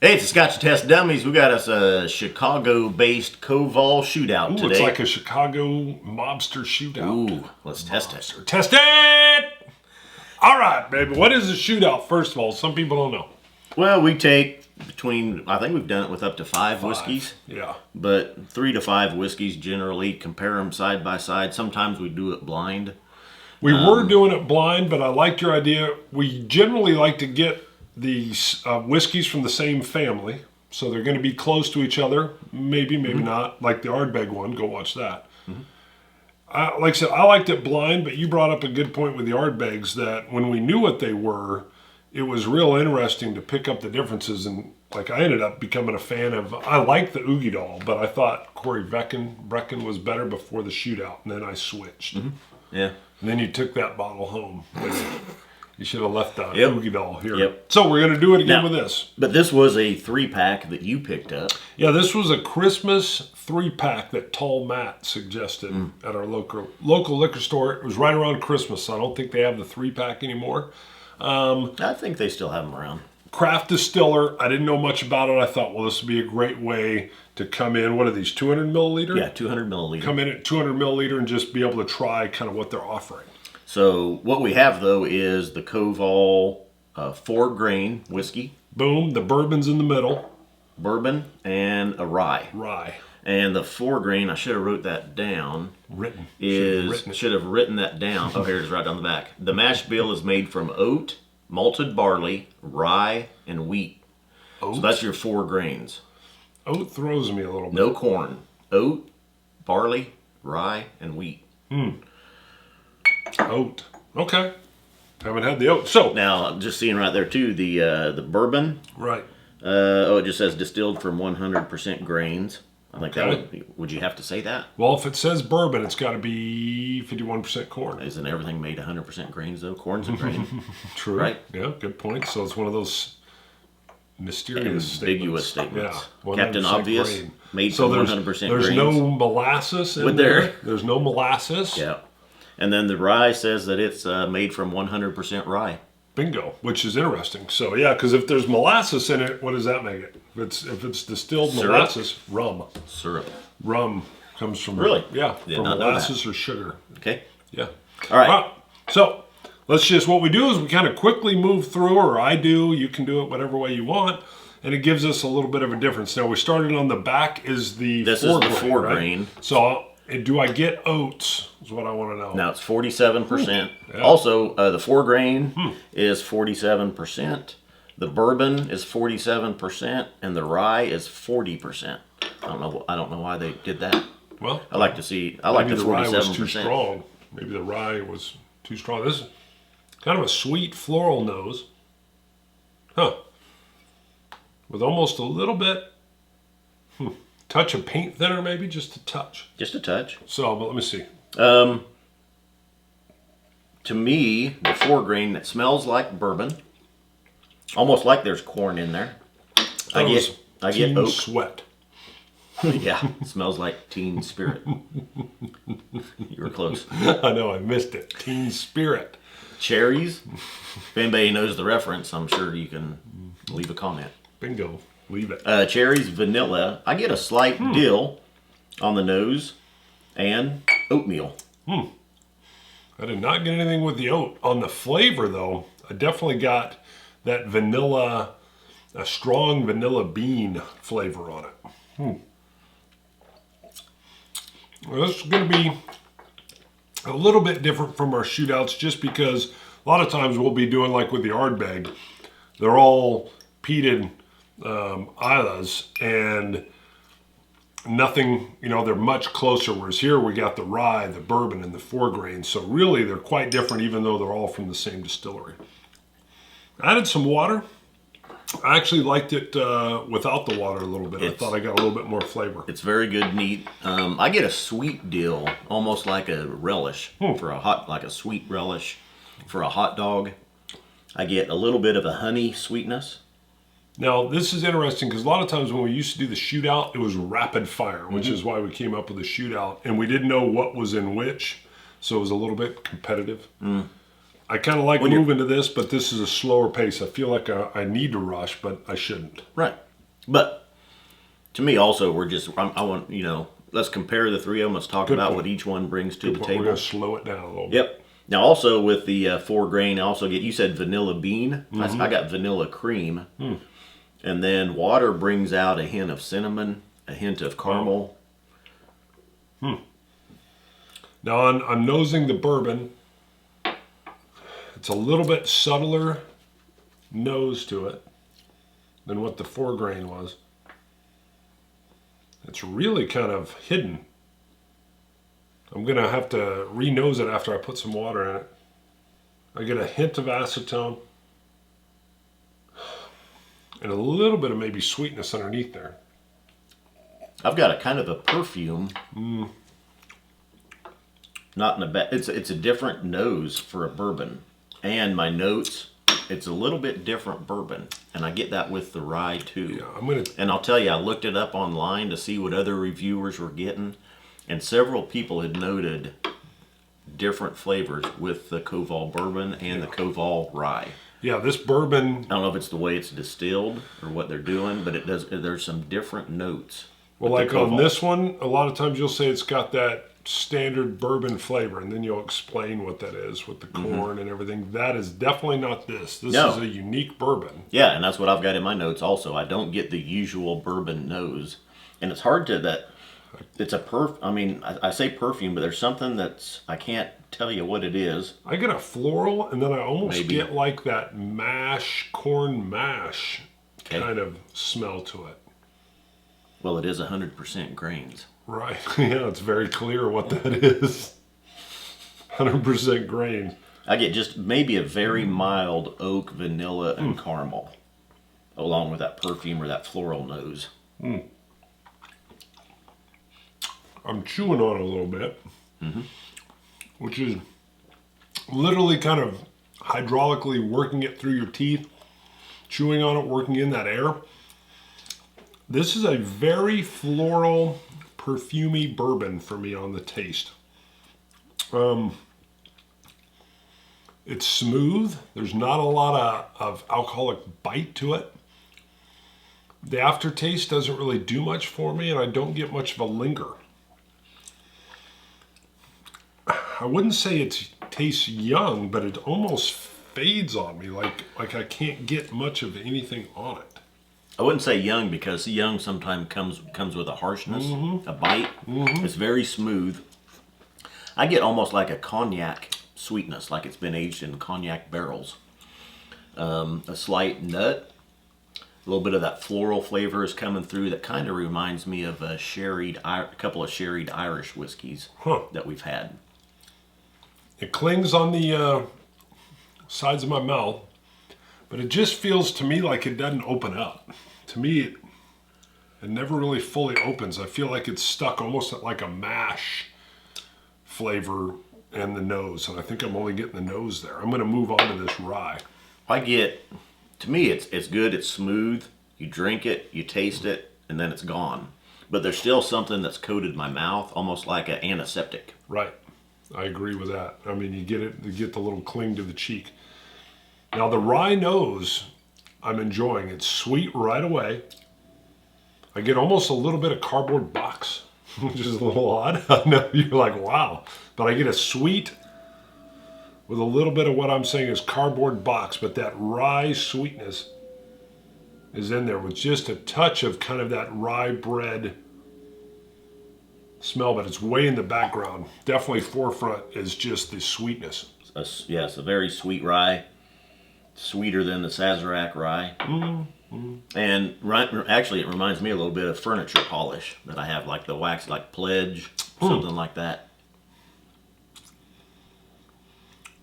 Hey, it's a Scotch Test Dummies. We got us a Chicago-based Koval shootout today. It's like a Chicago mobster shootout. Ooh, let's test it. Test it! All right, baby. What is a shootout, first of all? Some people don't know. Well, we take between, I think we've done it with up to five whiskeys. Yeah. But 3 to 5 whiskeys generally, compare them side by side. Sometimes we do it blind. We were doing it blind, but I liked your idea. We generally like to get these whiskeys from the same family. So they're going to be close to each other. Maybe, maybe not. Like the Ardbeg one. Go watch that. Like I said, I liked it blind, but you brought up a good point with the Ardbegs that when we knew what they were, it was real interesting to pick up the differences. And like I ended up becoming a fan of, I like the Oogedal, but I thought Corey Brecken was better before the shootout. And then I switched. Yeah. And then you took that bottle home. You should have left the Oogedal here. Yep. So we're going to do it again with this. But this was a 3-pack that you picked up. Yeah, this was a Christmas 3-pack that Tall Matt suggested at our local liquor store. It was right around Christmas, so I don't think they have the 3-pack anymore. I think they still have them around. Craft distiller. I didn't know much about it. I thought, well, this would be a great way to come in. What are these, 200 milliliter? Yeah, 200 milliliter. Come in at 200 milliliter and just be able to try kind of what they're offering. So what we have, though, is the Koval 4-grain whiskey. Boom, the bourbon's in the middle. Bourbon and a rye. Rye. And the 4-grain, I should have wrote that down. Should have written that down. Oh, here it is right on the back. The mash bill is made from oat, malted barley, rye, and wheat. Oat? So that's your 4 grains. Oat throws me a little bit. No corn. Oat, barley, rye, and wheat. Oat. Okay. Haven't had the oat. So now, I'm just seeing right there too the bourbon. Right. It just says distilled from 100% grains. I think that would you have to say that? Well, if it says bourbon, it's got to be 51% corn. Isn't everything made 100% grains though? Corn's a grain. True. Right. Yeah. Good point. So it's one of those mysterious ambiguous statements. Yeah. Captain Obvious. Grain. Made from 100% grains. There's no molasses in there. There's no molasses. Yeah. And then the rye says that it's made from 100% rye. Bingo, which is interesting. So yeah, because if there's molasses in it, what does that make it? If it's distilled molasses, rum. Syrup. Rum comes from really? Yeah, from molasses or sugar. Okay. Yeah. All right. So let's just what we do is we kind of quickly move through, or I do. You can do it whatever way you want, and it gives us a little bit of a difference. Now we started on the back is the this 4 grain, is the 4 grain. Right? So do I get oats? Is what I want to know. Now it's 47%. Yeah. Also, the 4 grain is 47%. The bourbon is 47%, and the rye is 40%. I don't know why they did that. Well, I like to see. I like the 47%. The rye was too strong. Maybe the rye was too strong. This is kind of a sweet floral nose, with almost a little bit. Touch of paint thinner, maybe just a touch. Just a touch. So, but let me see. To me, the 4 grain that smells like bourbon, almost like there's corn in there. I get oak sweat. Yeah, it smells like Teen Spirit. You were close. I know, I missed it. Teen Spirit. Cherries. If anybody knows the reference, I'm sure you can leave a comment. Bingo. Leave it. Cherries, vanilla. I get a slight dill on the nose and oatmeal. I did not get anything with the oat. On the flavor, though, I definitely got that vanilla, a strong vanilla bean flavor on it. Well, this is going to be a little bit different from our shootouts just because a lot of times we'll be doing like with the Ardbeg. They're all peated Islas and nothing, they're much closer, whereas here we got the rye, the bourbon, and the 4 grain. So really they're quite different even though they're all from the same distillery. I added some water. I actually liked it without the water a little bit. I thought I got a little bit more flavor. It's very good, neat. I get a sweet dill, almost like a relish for like a sweet relish for a hot dog. I get a little bit of a honey sweetness. Now, this is interesting because a lot of times when we used to do the shootout, it was rapid fire, which is why we came up with a shootout. And we didn't know what was in which, so it was a little bit competitive. I kind of like moving to this, but this is a slower pace. I feel like I need to rush, but I shouldn't. Right. But to me, also, I want, let's compare the three of them. Let's talk about what each one brings to the table. We're going to slow it down a little bit. Yep. Now, also with the 4 grain, I also you said vanilla bean. I got vanilla cream. And then water brings out a hint of cinnamon, a hint of caramel. Now, I'm nosing the bourbon. It's a little bit subtler nose to it than what the 4 grain was. It's really kind of hidden. I'm going to have to re-nose it after I put some water in it. I get a hint of acetone and a little bit of maybe sweetness underneath there. I've got a kind of a perfume. Not in a bad. It's a different nose for a bourbon. And my notes, it's a little bit different bourbon. And I get that with the rye too. Yeah, And I'll tell you, I looked it up online to see what other reviewers were getting. And several people had noted different flavors with the Koval bourbon and the Koval rye. Yeah, this bourbon... I don't know if it's the way it's distilled or what they're doing, but there's some different notes. Well, like on this one, a lot of times you'll say it's got that standard bourbon flavor, and then you'll explain what that is with the corn and everything. That is definitely not this. This is a unique bourbon. Yeah, and that's what I've got in my notes also. I don't get the usual bourbon nose. And it's hard to it's a I say perfume, but there's something I can't tell you what it is. I get a floral, and then I almost get like that corn mash kind of smell to it. Well, it is 100% grains. Right. Yeah, it's very clear what that is. 100% grains. I get just maybe a very mild oak, vanilla, and caramel, along with that perfume or that floral nose. I'm chewing on it a little bit, which is literally kind of hydraulically working it through your teeth, chewing on it, working in that air. This is a very floral, perfumey bourbon for me on the taste. It's smooth. There's not a lot of alcoholic bite to it. The aftertaste doesn't really do much for me, and I don't get much of a linger. I wouldn't say it tastes young, but it almost fades on me, like I can't get much of anything on it. I wouldn't say young, because young sometimes comes with a harshness, a bite. It's very smooth. I get almost like a cognac sweetness, like it's been aged in cognac barrels. A slight nut, a little bit of that floral flavor is coming through that kind of reminds me of a couple of sherried Irish whiskeys that we've had. It clings on the sides of my mouth, but it just feels to me like it doesn't open up. To me, it never really fully opens. I feel like it's stuck almost like a mash flavor in the nose, and I think I'm only getting the nose there. I'm going to move on to this rye. To me, it's good, it's smooth. You drink it, you taste it, and then it's gone. But there's still something that's coated my mouth, almost like an antiseptic. Right. I agree with that. I mean, you get the little cling to the cheek. Now, the rye nose, I'm enjoying. It's sweet right away. I get almost a little bit of cardboard box, which is a little odd. I know you're like, wow. But I get a sweet with a little bit of what I'm saying is cardboard box, but that rye sweetness is in there with just a touch of kind of that rye bread smell, but it's way in the background. Definitely forefront is just the sweetness. It's a very sweet rye. Sweeter than the Sazerac rye. And actually, it reminds me a little bit of furniture polish that I have, like the wax, like Pledge, something like that.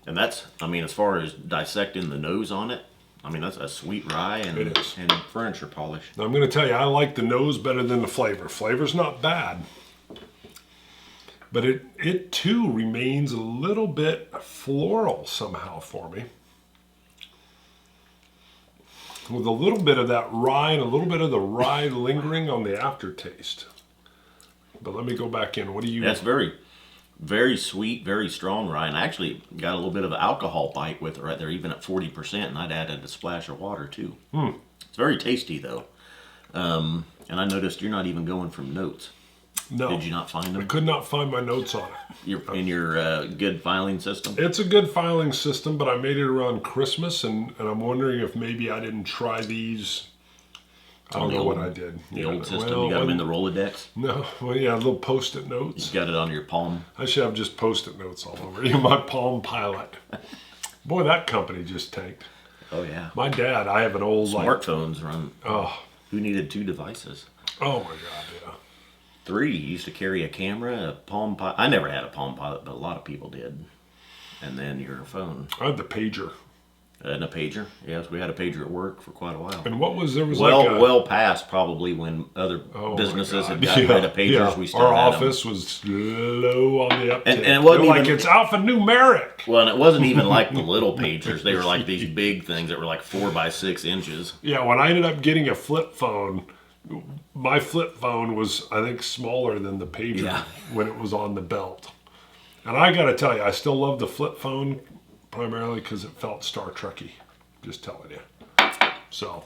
And that's, as far as dissecting the nose on it, that's a sweet rye and furniture polish. Now, I'm going to tell you, I like the nose better than the flavor. Flavor's not bad. But it too remains a little bit floral somehow for me. With a little bit of that rye and a little bit of the rye lingering on the aftertaste. But let me go back in. What do you... That's very, very sweet, very strong rye. And I actually got a little bit of an alcohol bite with it right there, even at 40%. And I'd added a splash of water too. It's very tasty though. And I noticed you're not even going from notes. No. Did you not find them? I could not find my notes on it. In your good filing system? It's a good filing system, but I made it around Christmas, and I'm wondering if maybe I didn't try these. I don't know what I did. The old system? You got them in the Rolodex? No. Well, yeah, little Post-it notes. You got it on your palm? I should have just Post-it notes all over. Even my Palm Pilot. Boy, that company just tanked. Oh, yeah. My dad, I have an old... Smartphones run. Oh. Who needed 2 devices? Oh, my God, yeah. 3. You used to carry a camera, a Palm Pilot. I never had a Palm Pilot, but a lot of people did. And then your phone. I had the pager. And a pager. Yes, we had a pager at work for quite a while. And what was there was well past probably when other businesses had gotten rid of pagers. Yeah. We still Our had office was slow on the uptake. And it wasn't like even, it's alphanumeric. Well, and it wasn't even like the little pagers. They were like these big things that were like 4 by 6 inches. Yeah, when I ended up getting a flip phone, my flip phone was, I think, smaller than the pager when it was on the belt. And I got to tell you, I still love the flip phone primarily because it felt Star Trek-y. Just telling you. So.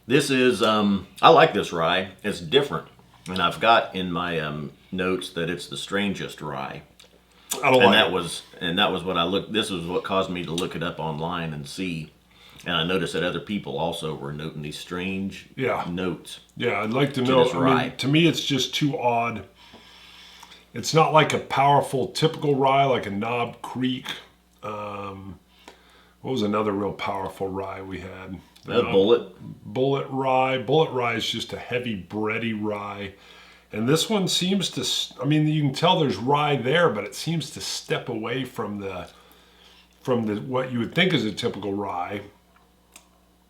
This is, I like this rye. It's different. And I've got in my notes that it's the strangest rye. I don't like it. And that was what I looked, this was what caused me to look it up online and see. And I noticed that other people also were noting these strange notes. Yeah, I'd like to know. I mean, to me, it's just too odd. It's not like a powerful, typical rye like a Knob Creek. What was another real powerful rye we had? Bullet Rye. Bullet rye is just a heavy, bready rye. And this one seems to, I mean, you can tell there's rye there, but it seems to step away from the what you would think is a typical rye.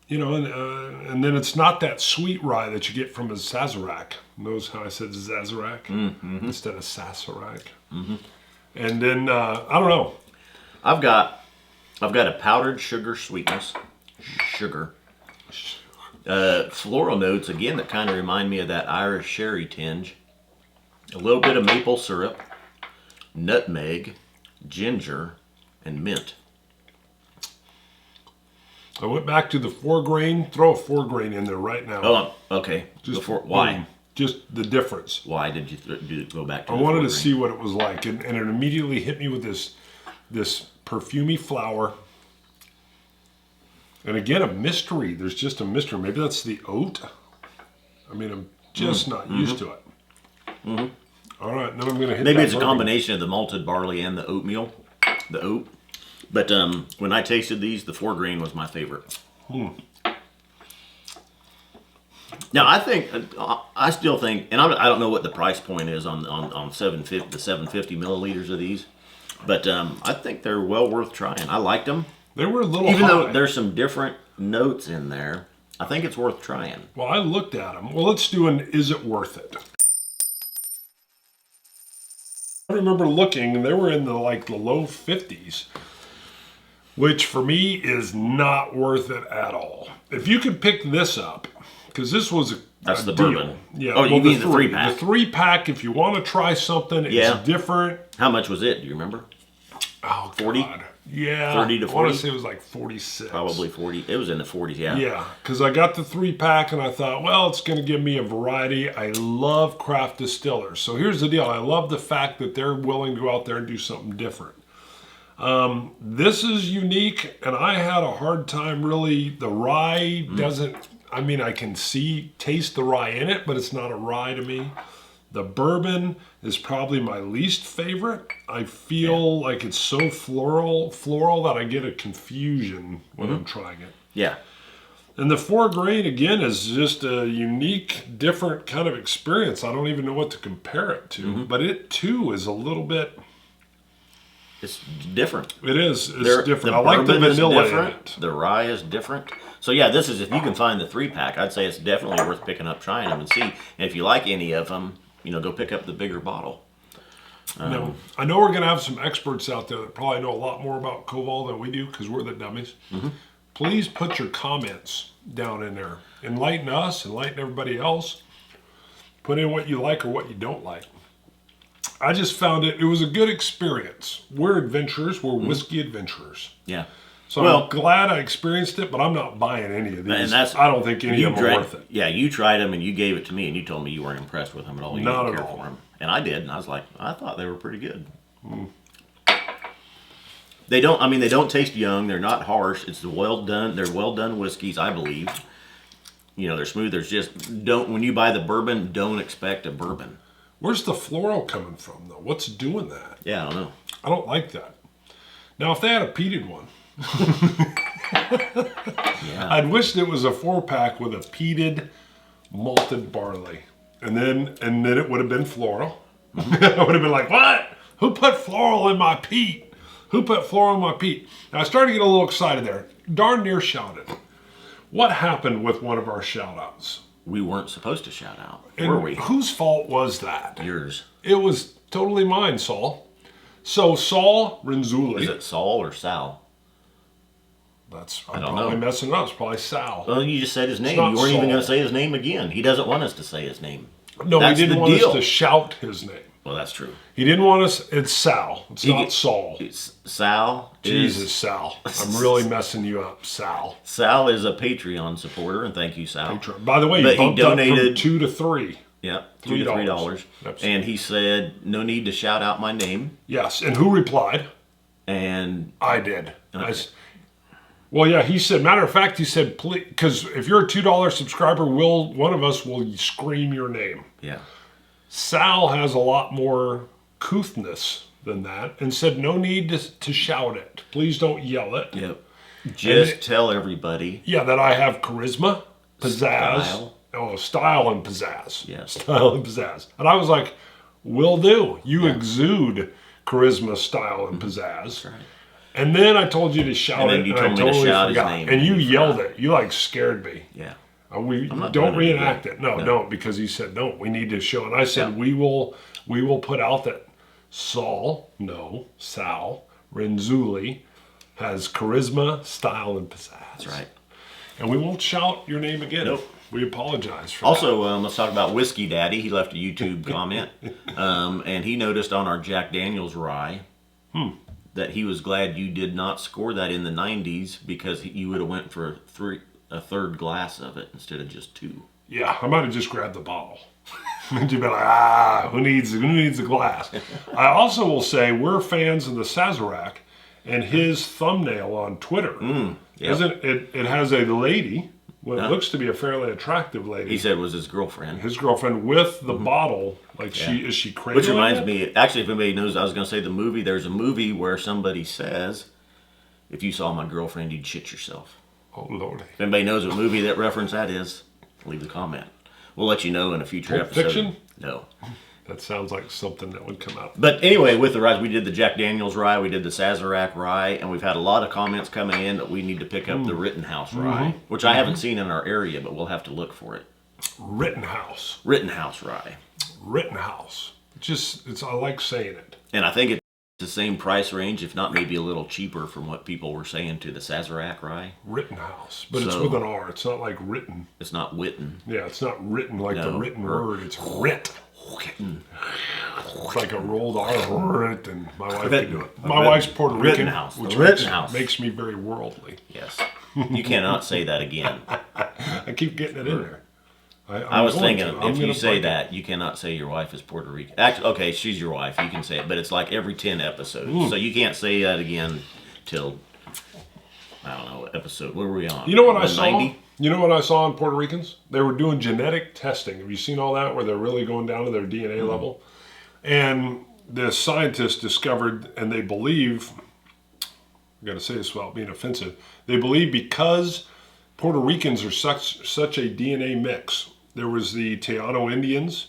You know, and then it's not that sweet rye that you get from a Sazerac. Notice how I said Sazerac instead of Sazerac. Mm-hmm. And then I don't know. I've got a powdered sugar sweetness, floral notes again that kind of remind me of that Irish sherry tinge. A little bit of maple syrup, nutmeg, ginger, and mint. I went back to the 4 grain. Throw a 4 grain in there right now. Oh, okay. Why? Just the difference. Why did you go back to I wanted to see what it was like, and it immediately hit me with this perfumey flower. And again, a mystery. There's just a mystery. Maybe that's the oat. I mean, I'm just not used to it. Mm-hmm. All right, now I'm going to hit Maybe it's a combination of the malted barley and the oatmeal, the oat. But when I tasted these, the 4 grain was my favorite. Now I still think, and I don't know what the price point is on 750 the 750 milliliters of these, but I think they're well worth trying. I liked them. They were a little even high. Though there's some different notes in there. I think it's worth trying. Well, I looked at them. Well, let's do an is it worth it? I remember looking, and they were in the low 50s. Which for me is not worth it at all. If you could pick this up, because this was that's the deal. bourbon. Yeah. Oh, you mean the 3-pack? The 3-pack. If you want to try something, it's different. How much was it? Do you remember? Oh, 40. God. Yeah. 30 to 40. I want to say it was like 46. Probably 40. It was in the 40s. Yeah. Yeah, because I got the 3-pack and I thought, well, it's going to give me a variety. I love craft distillers. So here's the deal. I love the fact that they're willing to go out there and do something different. This is unique, and I had a hard time really. The rye doesn't, I mean, I can taste the rye in it, but it's not a rye to me. The bourbon is probably my least favorite. I feel like it's so floral that I get a confusion when I'm trying it. Yeah. And the 4 grain, again, is just a unique, different kind of experience. I don't even know what to compare it to, but it, too, is a little bit... It's different. It is. It's different. I like the vanilla in it. The rye is different. So yeah, this is, if you can find the 3-pack, I'd say it's definitely worth picking up, trying them, and see. And if you like any of them, go pick up the bigger bottle. No, I know we're going to have some experts out there that probably know a lot more about Koval than we do because we're the dummies. Please put your comments down in there. Enlighten us, enlighten everybody else. Put in what you like or what you don't like. I just found it was a good experience. We're adventurers. We're whiskey adventurers. Yeah. So I'm glad I experienced it, but I'm not buying any of these. And I don't think any of them are worth it. Yeah, you tried them and you gave it to me and you told me you weren't impressed with them at all. You not didn't at care all. for them. And I did, and I was like, I thought they were pretty good. They don't taste young. They're not harsh. It's well done. They're well done whiskeys, I believe. They're smooth. There's just when you buy the bourbon, don't expect a bourbon. Where's the floral coming from, though? What's doing that? Yeah, I don't know. I don't like that. Now, if they had a peated one, I'd wished it was a 4-pack with a peated malted barley, and then it would have been floral. I would have been like, what? Who put floral in my peat? Who put floral in my peat? Now, I started to get a little excited there. Darn near shouted. What happened with one of our shout-outs? We weren't supposed to shout out, and were we? Whose fault was that? Yours. It was totally mine, Saul. So, Saul Renzulli. Is it Saul or Sal? I'm probably messing it up. It's probably Sal. Well, you just said his name. You weren't even going to say his name again. He doesn't want us to say his name. No, he didn't want us to shout his name. Well, that's true. He didn't want us. It's Sal. It's not Saul. It's Sal. Jesus, Sal. I'm really messing you up, Sal. Sal is a Patreon supporter, and thank you, Sal. Patreon. By the way, he donated up from $2 to $3. Yeah, $2 to $3. And he said, no need to shout out my name. Yes, and who replied? And I did. Well, yeah, he said, matter of fact, he said, please, because if you're a $2 subscriber, one of us will scream your name. Yeah. Sal has a lot more couthness than that and said, no need to shout it. Please don't yell it. Yep. Just tell everybody. Yeah, that I have charisma, pizzazz. Style and pizzazz. Yes. Style and pizzazz. And I was like, will do. You exude charisma, style, and pizzazz. That's right. And then I told you to shout it, and I totally forgot. And you yelled it. You scared me. Yeah. We don't reenact it. No, don't, because he said no. We need to show. And I said we will put out that Sal Renzulli has charisma, style, and pizzazz. That's right. And we won't shout your name again. Nope. We apologize for also, let's talk about Whiskey Daddy. He left a YouTube comment, and he noticed on our Jack Daniel's rye that he was glad you did not score that in the 90s because you would have went for a third glass of it instead of just 2. Yeah, I might have just grabbed the bottle. And you'd be like, who needs a glass? I also will say we're fans of the Sazerac and his thumbnail on Twitter. Yep. It has a lady. Well, it looks to be a fairly attractive lady. He said it was his girlfriend. His girlfriend with the bottle. Like, is she crazy? Which reminds me, actually, if anybody knows, I was going to say the movie. There's a movie where somebody says, if you saw my girlfriend, you'd shit yourself. Oh, Lordy. If anybody knows what movie that reference that is, leave a comment. We'll let you know in a future episode. Fiction? No. That sounds like something that would come out. But anyway, with the rye, we did the Jack Daniel's rye, we did the Sazerac rye, and we've had a lot of comments coming in that we need to pick up the Rittenhouse rye, which I haven't seen in our area, but we'll have to look for it. Rittenhouse rye. Rittenhouse. I like saying it. And I think it's the same price range, if not maybe a little cheaper from what people were saying to the Sazerac rye. Rittenhouse. But it's with an R. It's not like written. It's not witten. Yeah, it's not written like the written word. It's writ. It's like a rolled R, and my wife can do it. My wife's Puerto Rican, which makes me very worldly. Yes. You cannot say that again. I keep getting it in there. I was thinking, if you say that, you cannot say your wife is Puerto Rican. Actually, okay, she's your wife. You can say it, but it's like every 10 episodes. So you can't say that again till, I don't know, episode. Where were we on? You know what I saw? You know what I saw in Puerto Ricans? They were doing genetic testing. Have you seen all that, where they're really going down to their DNA level? And the scientists discovered, and they believe, I've got to say this without being offensive, they believe because Puerto Ricans are such a DNA mix. There was the Taino Indians,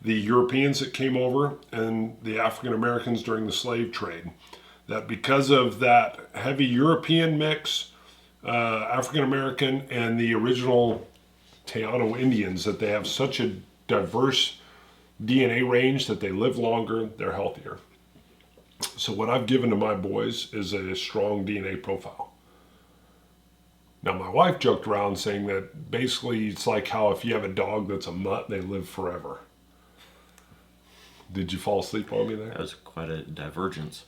the Europeans that came over, and the African Americans during the slave trade. That because of that heavy European mix, African American, and the original Taino Indians, that they have such a diverse DNA range that they live longer, they're healthier. So what I've given to my boys is a strong DNA profile. Now, my wife joked around saying that basically it's like how if you have a dog that's a mutt, they live forever. Did you fall asleep on me there? That was quite a divergence.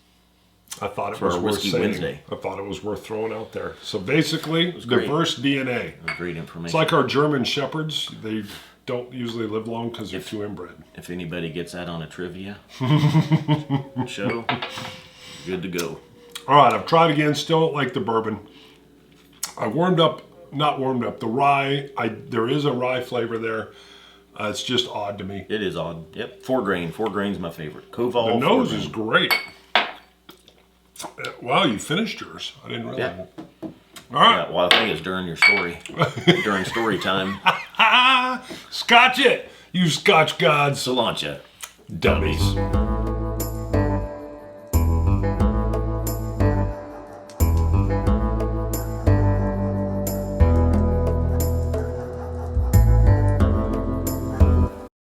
I thought it for was our worth Whiskey saying. Wednesday. I thought it was worth throwing out there. So basically, great. diverse DNA. Great information. It's like our German Shepherds. They don't usually live long because they're too inbred. If anybody gets that on a trivia show, good to go. All right, I've tried again. Still don't like the bourbon. I not warmed up. The rye, there is a rye flavor there. It's just odd to me. It is odd. Yep, 4 grain. 4 grain's my favorite. Koval. The nose is great. Wow, you finished yours. I didn't realize. Yeah. All right. Yeah, well, I think it's during your story. During story time. Scotch it, you Scotch gods. Cilantro. Dummies.